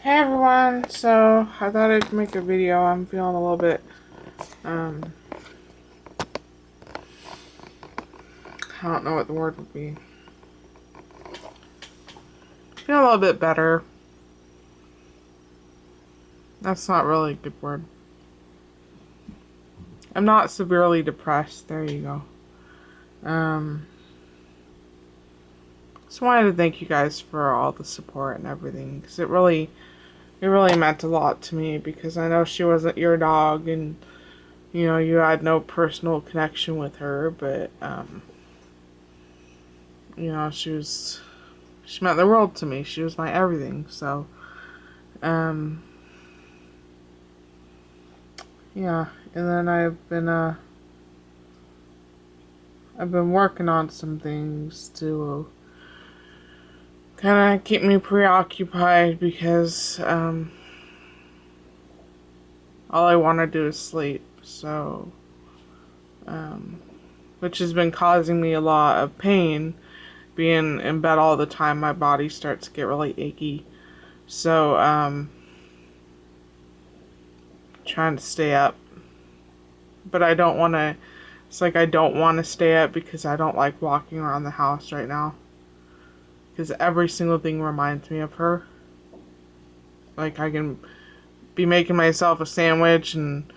Hey everyone, so I thought I'd make a video. I'm feeling a little bit, I don't know what the word would be. Feel a little bit better. That's not really a good word. I'm not severely depressed. There you go. Just wanted to thank you guys for all the support and everything, because it really meant a lot to me, because I know she wasn't your dog and you know, you had no personal connection with her, but you know, she meant the world to me. She was my everything. So yeah, and then I've been working on some things to kind of keep me preoccupied, because all I want to do is sleep. So which has been causing me a lot of pain. Being in bed all the time, my body starts to get really achy. So trying to stay up, but I don't want to. It's like I don't want to stay up because I don't like walking around the house right now, because every single thing reminds me of her. Like, I can be making myself a sandwich and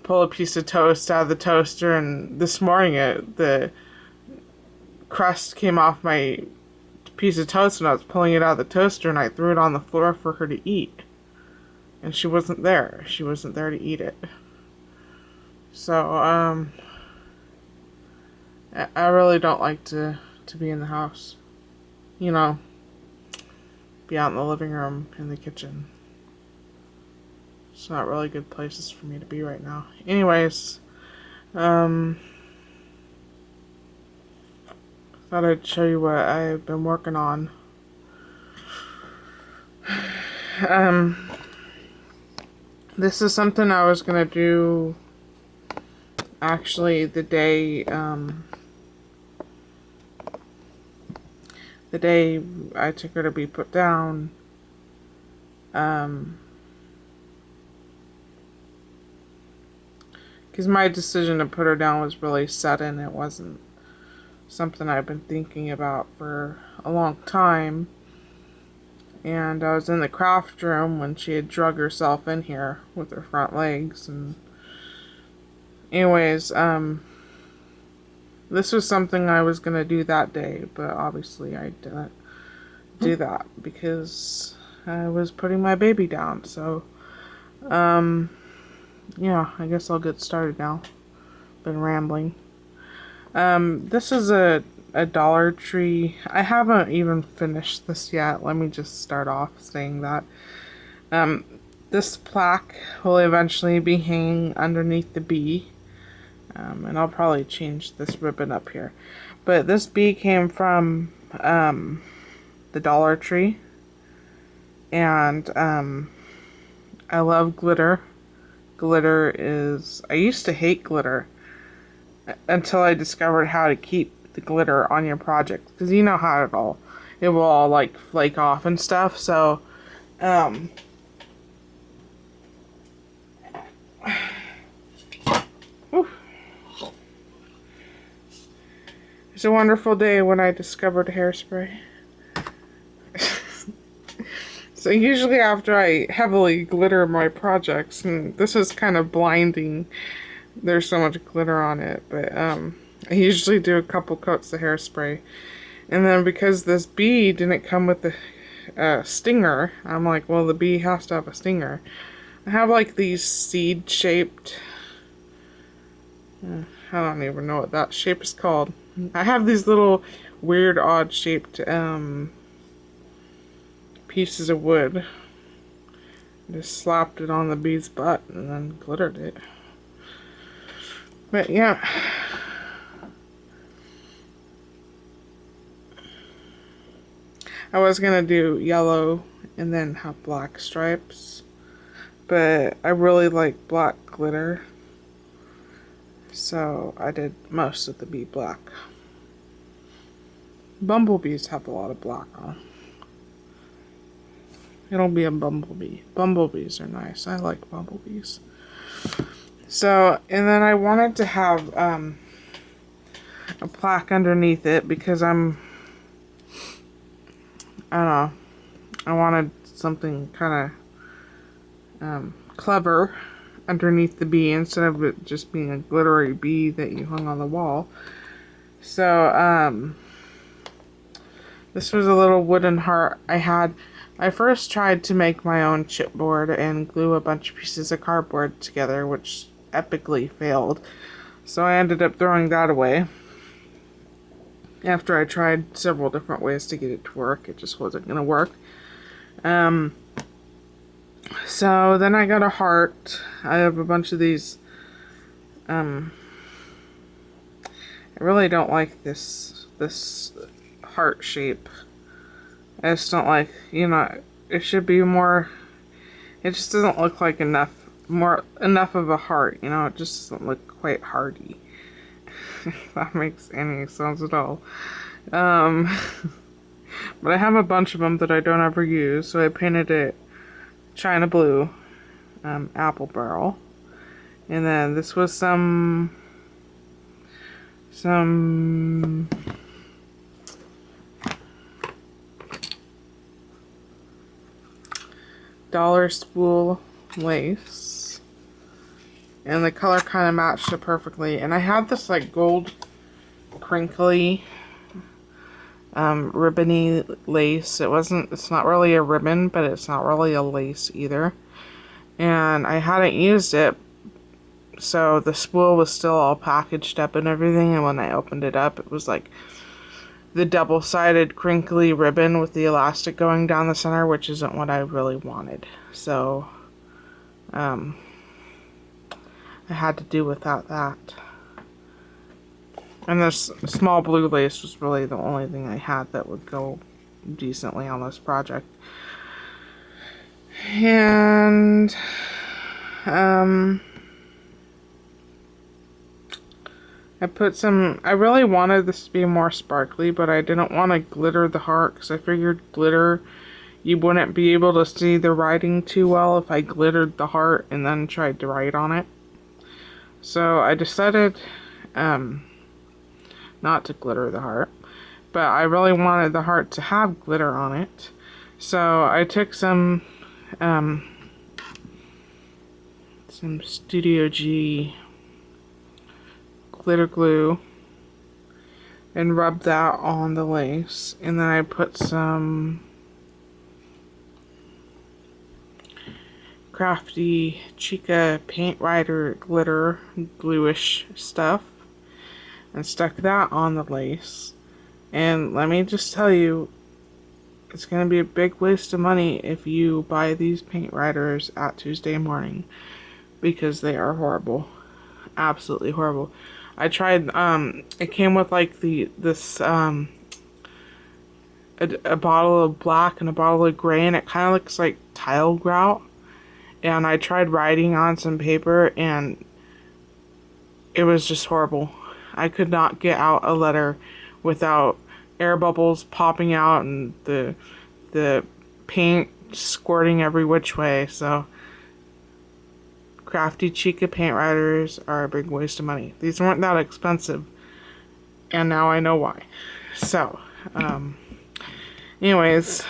pull a piece of toast out of the toaster, and this morning the crust came off my piece of toast and I was pulling it out of the toaster and I threw it on the floor for her to eat. And she wasn't there. She wasn't there to eat it. So, I really don't like to be in the house. You know, be out in the living room, in the kitchen. It's not really good places for me to be right now. Anyways, thought I'd show you what I've been working on. This is something I was gonna do actually the day I took her to be put down. Because my decision to put her down was really sudden. It wasn't something I've been thinking about for a long time. And I was in the craft room when she had drug herself in here with her front legs. And anyways, this was something I was gonna do that day, but obviously I didn't do that because I was putting my baby down. So, yeah, I guess I'll get started now. Been rambling. This is a Dollar Tree. I haven't even finished this yet. Let me just start off saying that. This plaque will eventually be hanging underneath the bee. And I'll probably change this ribbon up here. But this bee came from the Dollar Tree. And I love glitter. Glitter is... I used to hate glitter until I discovered how to keep the glitter on your project, because you know how it will all like flake off and stuff. So it's a wonderful day when I discovered hairspray. So usually after I heavily glitter my projects, and this is kind of blinding, there's so much glitter on it, but I usually do a couple coats of hairspray. And then because this bee didn't come with the stinger, I'm like, well, the bee has to have a stinger. I have like these seed-shaped, I don't even know what that shape is called. I have these little weird, odd-shaped pieces of wood. Just slapped it on the bee's butt and then glittered it. But yeah. I was gonna do yellow and then have black stripes, but I really like black glitter, so I did most of the bee black. Bumblebees have a lot of black on. It'll be a bumblebee. Bumblebees are nice. I like bumblebees. So, and then I wanted to have a plaque underneath it because I don't know, I wanted something kind of clever underneath the bee instead of it just being a glittery bee that you hung on the wall. So, this was a little wooden heart I first tried to make my own chipboard and glue a bunch of pieces of cardboard together, which epically failed. So I ended up throwing that away. After I tried several different ways to get it to work, it just wasn't going to work. So then I got a heart. I have a bunch of these. I really don't like this heart shape. I just don't like, it should be more, it just doesn't look like enough of a heart, it just doesn't look quite hearty. If that makes any sense at all. But I have a bunch of them that I don't ever use, so I painted it China blue, apple barrel. And then this was some dollar spool lace, and the color kind of matched it perfectly. And I had this like gold crinkly ribbony lace. It's not really a ribbon, but it's not really a lace either, and I hadn't used it, so the spool was still all packaged up and everything. And when I opened it up, it was like the double-sided crinkly ribbon with the elastic going down the center, which isn't what I really wanted. So, I had to do without that. And this small blue lace was really the only thing I had that would go decently on this project. And, I really wanted this to be more sparkly, but I didn't want to glitter the heart because I figured glitter, you wouldn't be able to see the writing too well if I glittered the heart and then tried to write on it. So I decided not to glitter the heart, but I really wanted the heart to have glitter on it. So I took some Studio G glitter glue and rubbed that on the lace, and then I put some Crafty Chica Paint Writer glitter gluish stuff and stuck that on the lace. And let me just tell you, it's going to be a big waste of money if you buy these paint writers at Tuesday Morning, because they are horrible. Absolutely horrible. I tried, it came with like a bottle of black and a bottle of gray, and it kind of looks like tile grout. And I tried writing on some paper, and it was just horrible. I could not get out a letter without air bubbles popping out and the paint squirting every which way. So Crafty Chica paint writers are a big waste of money. These weren't that expensive, and now I know why. So, anyways,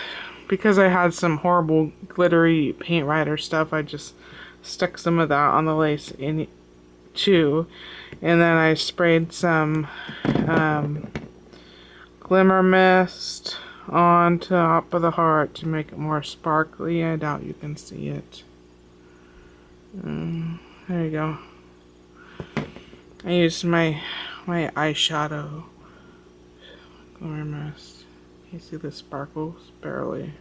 because I had some horrible glittery paint writer stuff, I just stuck some of that on the lace in too, and then I sprayed some glimmer mist on top of the heart to make it more sparkly. I doubt you can see it. There you go. I used my eyeshadow glimmer mist. Can you see the sparkles? Barely.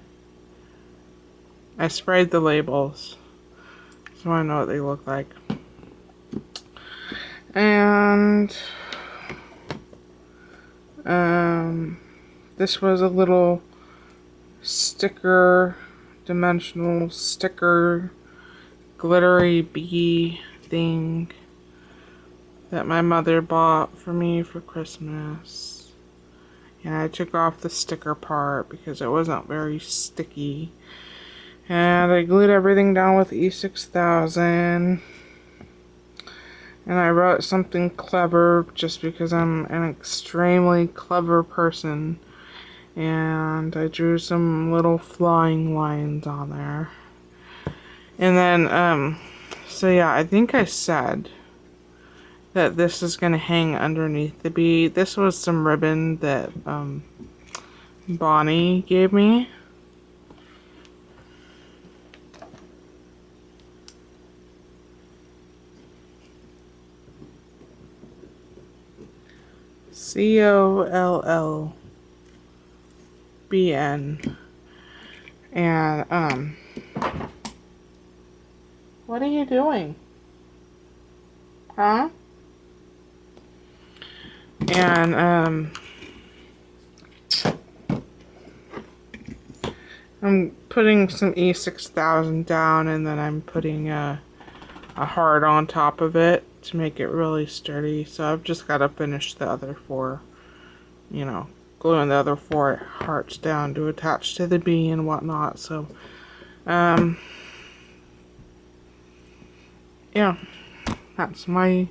I sprayed the labels, so I know what they look like. And this was a little dimensional sticker glittery bee thing that my mother bought for me for Christmas. And I took off the sticker part because it wasn't very sticky. And I glued everything down with E6000. And I wrote something clever just because I'm an extremely clever person. And I drew some little flying lines on there. And then, so yeah, I think I said that this is going to hang underneath the bee. This was some ribbon that, Bonnie gave me. COLLBN. And, what are you doing? Huh? And, I'm putting some E6000 down, and then I'm putting a heart on top of it to make it really sturdy. So I've just got to finish the other 4, you know, gluing the other 4 hearts down to attach to the bee and whatnot. So, yeah, that's my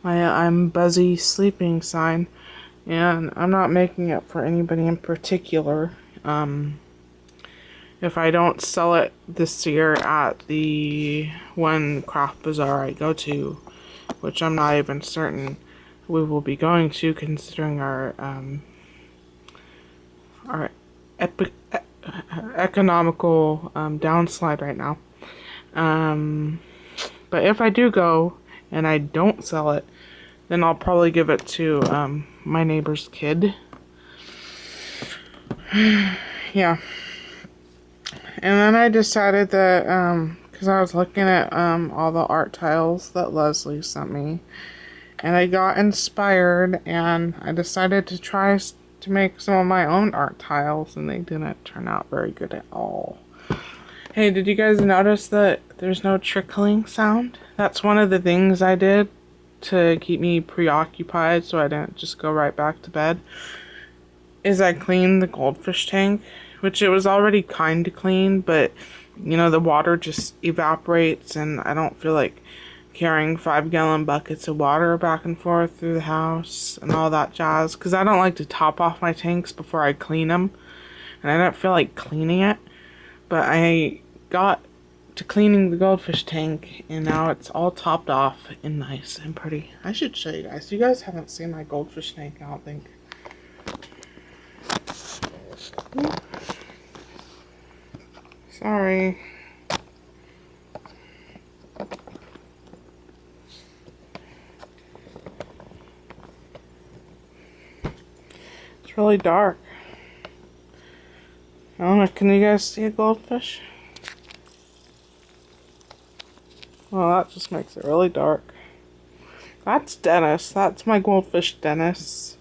I'm buzzy sleeping sign, and I'm not making it for anybody in particular. If I don't sell it this year at the one craft bazaar I go to, which I'm not even certain we will be going to, considering our economical downslide right now. But if I do go and I don't sell it, then I'll probably give it to my neighbor's kid. Yeah. And then I decided that, because I was looking at all the art tiles that Leslie sent me, and I got inspired, and I decided to try to make some of my own art tiles, and they didn't turn out very good at all. Hey, did you guys notice that there's no trickling sound? That's one of the things I did to keep me preoccupied so I didn't just go right back to bed, is I cleaned the goldfish tank, which it was already kind of clean, but, you know, the water just evaporates, and I don't feel like carrying 5-gallon buckets of water back and forth through the house and all that jazz, because I don't like to top off my tanks before I clean them, and I don't feel like cleaning it. But I got to cleaning the goldfish tank, and now it's all topped off and nice and pretty. I should show you guys. You guys haven't seen my goldfish tank, I don't think. Sorry. It's really dark. I don't know, can you guys see a goldfish? Well, that just makes it really dark. That's Dennis. That's my goldfish, Dennis.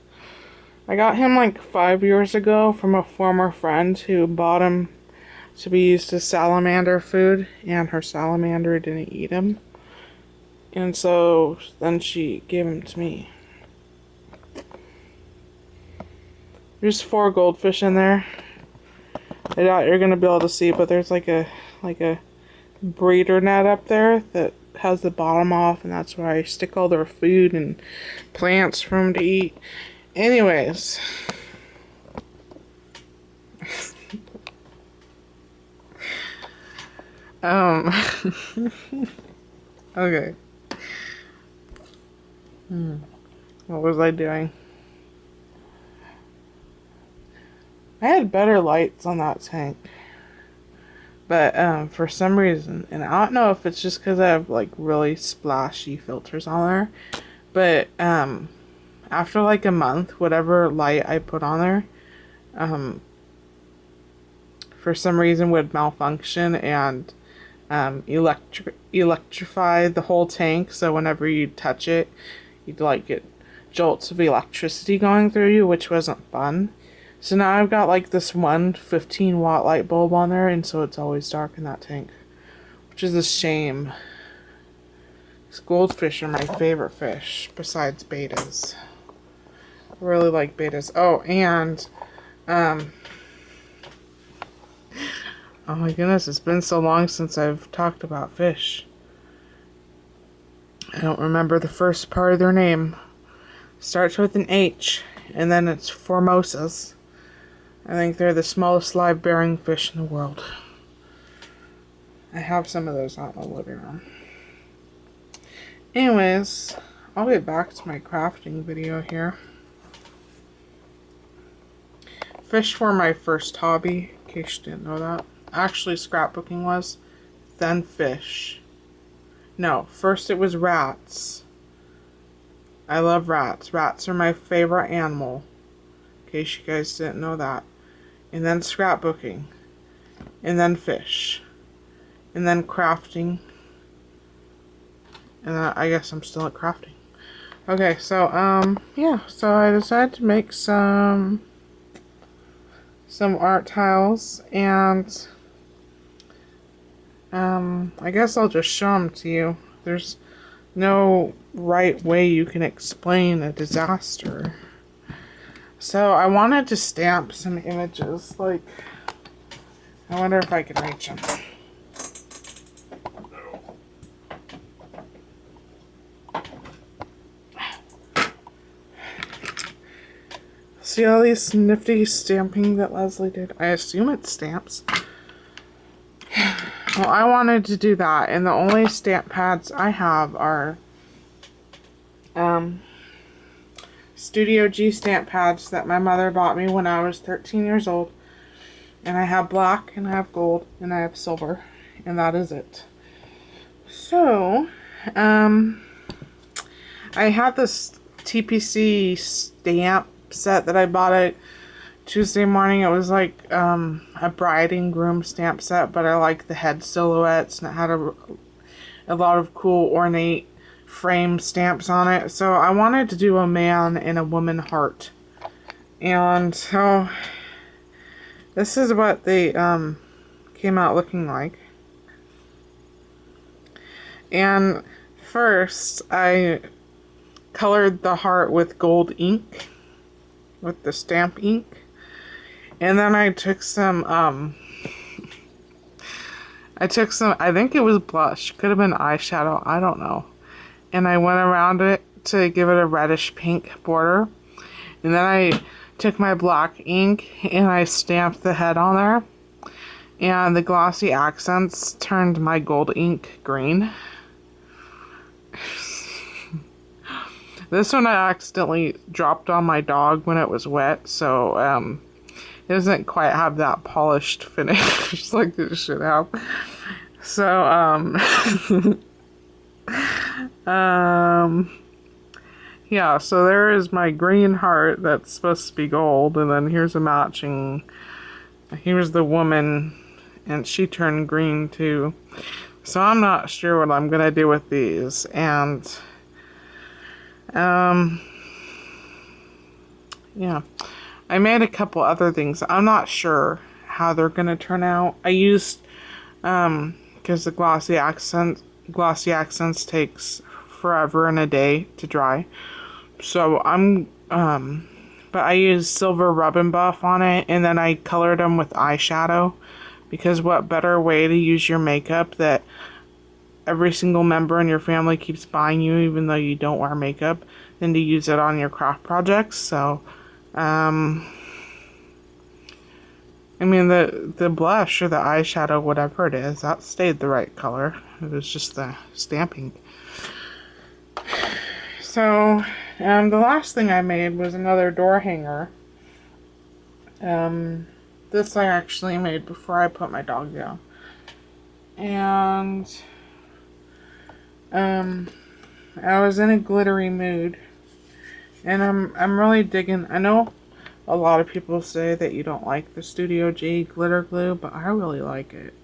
I got him like 5 years ago from a former friend who bought him to be used as salamander food, and her salamander didn't eat him. And so then she gave him to me. There's 4 goldfish in there. I doubt you're gonna be able to see, but there's like a breeder net up there that has the bottom off, and that's where I stick all their food and plants for them to eat. Anyways. Okay. What was I doing? I had better lights on that tank. But, for some reason, and I don't know if it's just because I have, like, really splashy filters on there, but, after, like, a month, whatever light I put on there, for some reason would malfunction and, electrify the whole tank, so whenever you touch it, you'd, like, get jolts of electricity going through you, which wasn't fun. So now I've got like this one 15-watt light bulb on there, and so it's always dark in that tank, which is a shame. These goldfish are my favorite fish, besides betas. I really like betas. Oh, and, oh Oh my goodness, it's been so long since I've talked about fish. I don't remember the first part of their name. Starts with an H, and then it's Formosas. I think they're the smallest live-bearing fish in the world. I have some of those out in the living room. Anyways, I'll get back to my crafting video here. Fish were my first hobby, in case you didn't know that. Actually, scrapbooking was, then fish. No, first it was rats. I love rats. Rats are my favorite animal, in case you guys didn't know that. And then scrapbooking. And then fish. And then crafting. And I guess I'm still at crafting. Okay, so, yeah. So I decided to make some art tiles. And, I guess I'll just show them to you. There's no right way you can explain a disaster. So I wanted to stamp some images. Like, I wonder if I can reach them. See all these nifty stamping that Leslie did? I assume it's stamps. Well, I wanted to do that, and the only stamp pads I have are Studio G stamp pads that my mother bought me when I was 13 years old. And I have black, and I have gold, and I have silver, and that is it. So, I had this TPC stamp set that I bought it Tuesday morning. It was like a bride and groom stamp set, but I like the head silhouettes, and it had a lot of cool ornate frame stamps on it. So I wanted to do a man and a woman heart. And so this is what they came out looking like. And first I colored the heart with gold ink, with the stamp ink. And then I took some, I think it was blush, could have been eyeshadow, I don't know. And I went around it to give it a reddish pink border. And then I took my black ink and I stamped the head on there. And the glossy accents turned my gold ink green. This one I accidentally dropped on my dog when it was wet, so it doesn't quite have that polished finish like it should have. So yeah, so there is my green heart that's supposed to be gold, and then here's a matching, here's the woman, and she turned green too. So I'm not sure what I'm gonna do with these, and yeah, I made a couple other things. I'm not sure how they're gonna turn out. I used because the glossy accents takes forever and a day to dry. So but I used silver rub and buff on it, and then I colored them with eyeshadow, because what better way to use your makeup that every single member in your family keeps buying you even though you don't wear makeup than to use it on your craft projects. So I mean, the blush or the eyeshadow, whatever it is, that stayed the right color. It was just the stamping. So, the last thing I made was another door hanger. This I actually made before I put my dog down. And, I was in a glittery mood. And I'm really digging, I know a lot of people say that you don't like the Studio G glitter glue, but I really like it.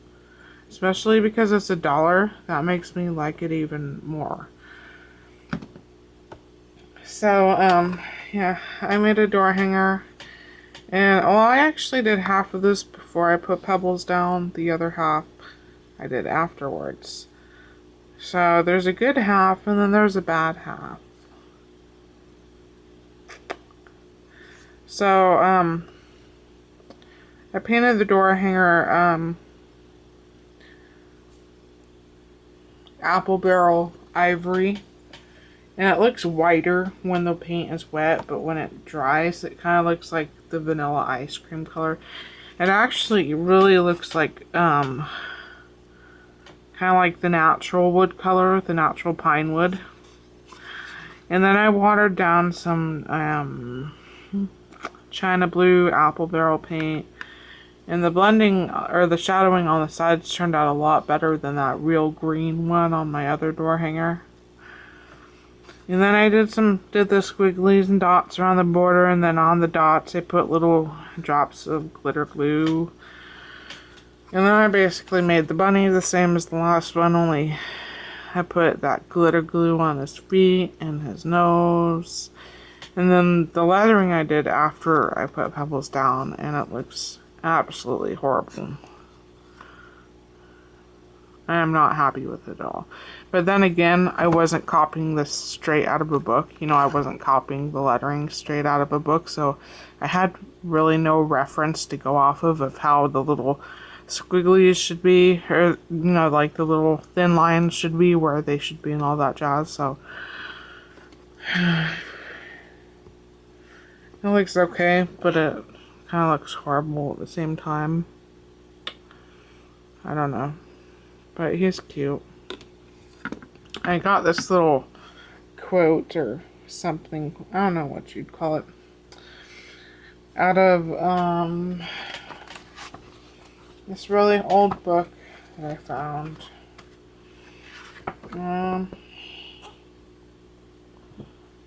Especially because it's $1. That makes me like it even more. So, yeah, I made a door hanger. And, well, I actually did half of this before I put pebbles down. The other half I did afterwards. So, there's a good half, and then there's a bad half. So, I painted the door hanger, apple barrel ivory. And it looks whiter when the paint is wet, but when it dries, it kind of looks like the vanilla ice cream color. It actually really looks like, kind of like the natural wood color, the natural pine wood. And then I watered down some, China blue apple barrel paint. And the blending, or the shadowing on the sides turned out a lot better than that real green one on my other door hanger. And then I did the squigglies and dots around the border, and then on the dots I put little drops of glitter glue. And then I basically made the bunny the same as the last one, only I put that glitter glue on his feet and his nose. And then the lettering I did after I put pebbles down, and it looks absolutely horrible. I am not happy with it at all. But then again, I wasn't copying this straight out of a book. You know, I wasn't copying the lettering straight out of a book, so I had really no reference to go off of how the little squigglies should be, or, you know, like the little thin lines should be, where they should be, and all that jazz, so. It looks okay, but it kind of looks horrible at the same time. I don't know. But he's cute. I got this little quote or something. I don't know what you'd call it. Out of this really old book that I found. I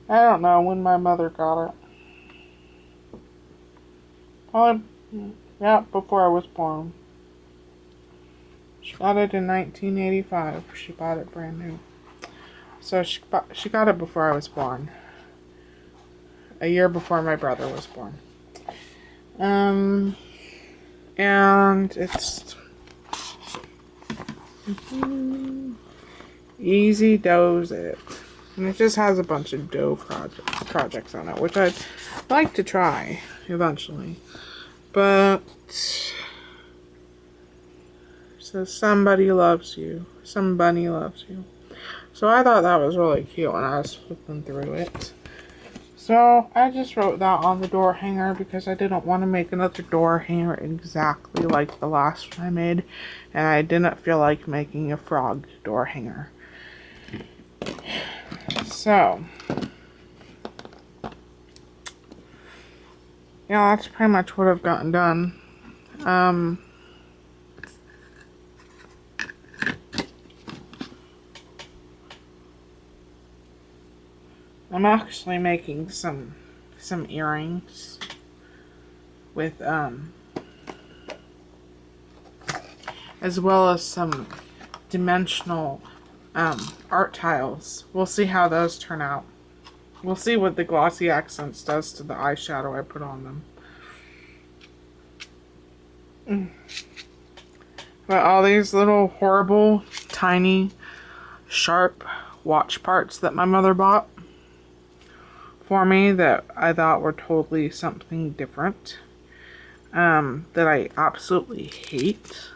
don't know when my mother got it. Probably, yeah, before I was born. She got it in 1985. She bought it brand new. So she got it before I was born. A year before my brother was born. And it's Easy Does It. And it just has a bunch of dough projects on it, which I'd like to try eventually. But so somebody loves you. Somebody loves you. So I thought that was really cute when I was flipping through it. So I just wrote that on the door hanger because I didn't want to make another door hanger exactly like the last one I made. And I didn't feel like making a frog door hanger. So yeah, that's pretty much what I've gotten done. I'm actually making some earrings with as well as some dimensional art tiles. We'll see how those turn out. We'll see what the glossy accents does to the eyeshadow I put on them. But all these little horrible, tiny, sharp watch parts that my mother bought for me that I thought were totally something different, that I absolutely hate.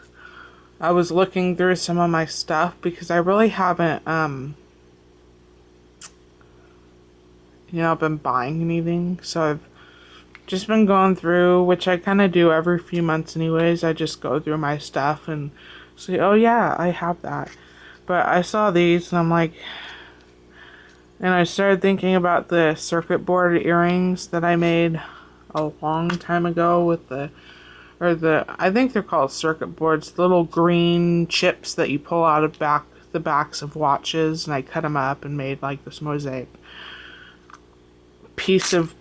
I was looking through some of my stuff because I really haven't, been buying anything. So I've just been going through, which I kind of do every few months anyways. I just go through my stuff and say, oh yeah, I have that. But I saw these and I'm like, and I started thinking about the circuit board earrings that I made a long time ago with I think they're called circuit boards, little green chips that you pull out of the backs of watches, and I cut them up and made like this mosaic piece of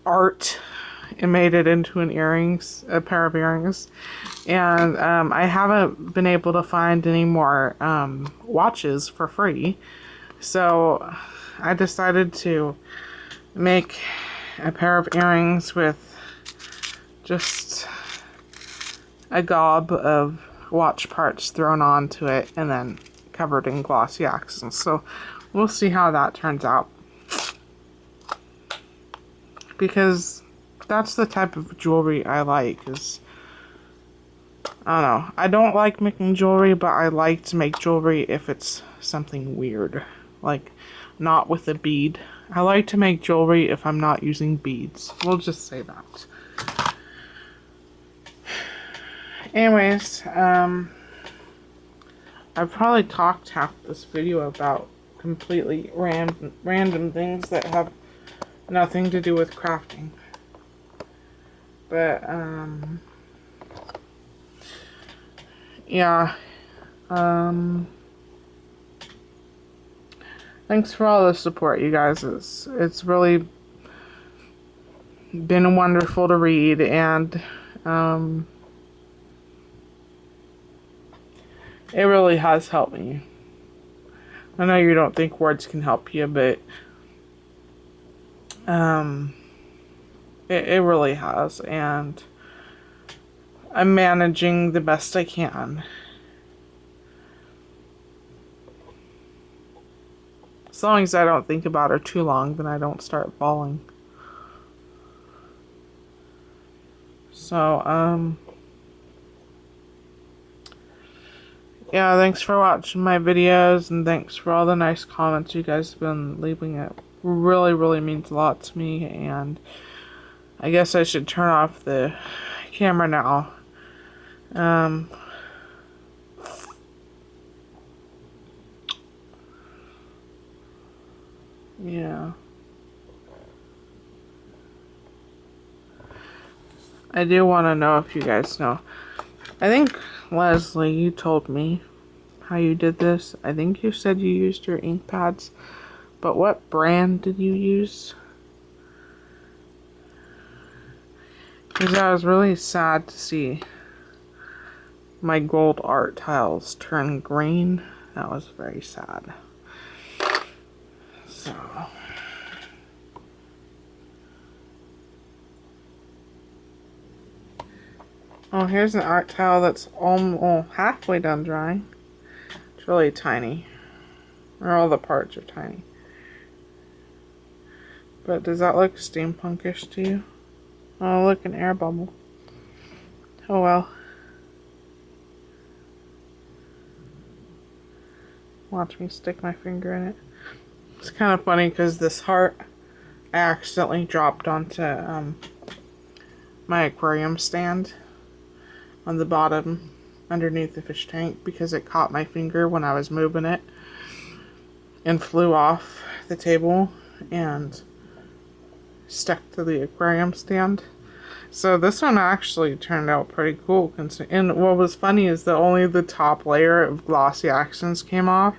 art and made it into a pair of earrings. And I haven't been able to find any more watches for free, so I decided to make a pair of earrings with just a gob of watch parts thrown onto it and then covered in glossy accents. So we'll see how that turns out, because that's the type of jewelry I like. Is I don't know. I don't like making jewelry, but I like to make jewelry if it's something weird. Like, not with a bead. I like to make jewelry if I'm not using beads. We'll just say that. Anyways, I've probably talked half this video about completely random things that have nothing to do with crafting. But, yeah. Thanks for all the support, you guys. It's really been wonderful to read, and it really has helped me. I know you don't think words can help you, but it really has, and I'm managing the best I can. As long as I don't think about her too long, then I don't start bawling. So, yeah, thanks for watching my videos, and thanks for all the nice comments you guys have been leaving. It really, really means a lot to me, and I guess I should turn off the camera now. Yeah. I do want to know if you guys know. I think, Leslie, you told me how you did this. I think you said you used your ink pads. But what brand did you use? Because I was really sad to see my gold art tiles turn green. That was very sad. So... oh, here's an art tile that's almost halfway done drying. It's really tiny. Or all the parts are tiny. But does that look steampunkish to you? Oh, look, an air bubble. Oh well. Watch me stick my finger in it. It's kind of funny because this heart I accidentally dropped onto my aquarium stand on the bottom underneath the fish tank because it caught my finger when I was moving it and flew off the table and stuck to the aquarium stand. So this one actually turned out pretty cool. And what was funny is that only the top layer of glossy accents came off,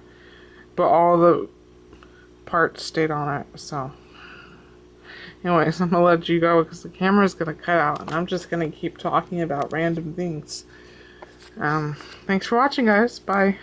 but all the parts stayed on it. So anyways, I'm gonna let you go because the camera's gonna cut out and I'm just gonna keep talking about random things. Thanks for watching, guys. Bye.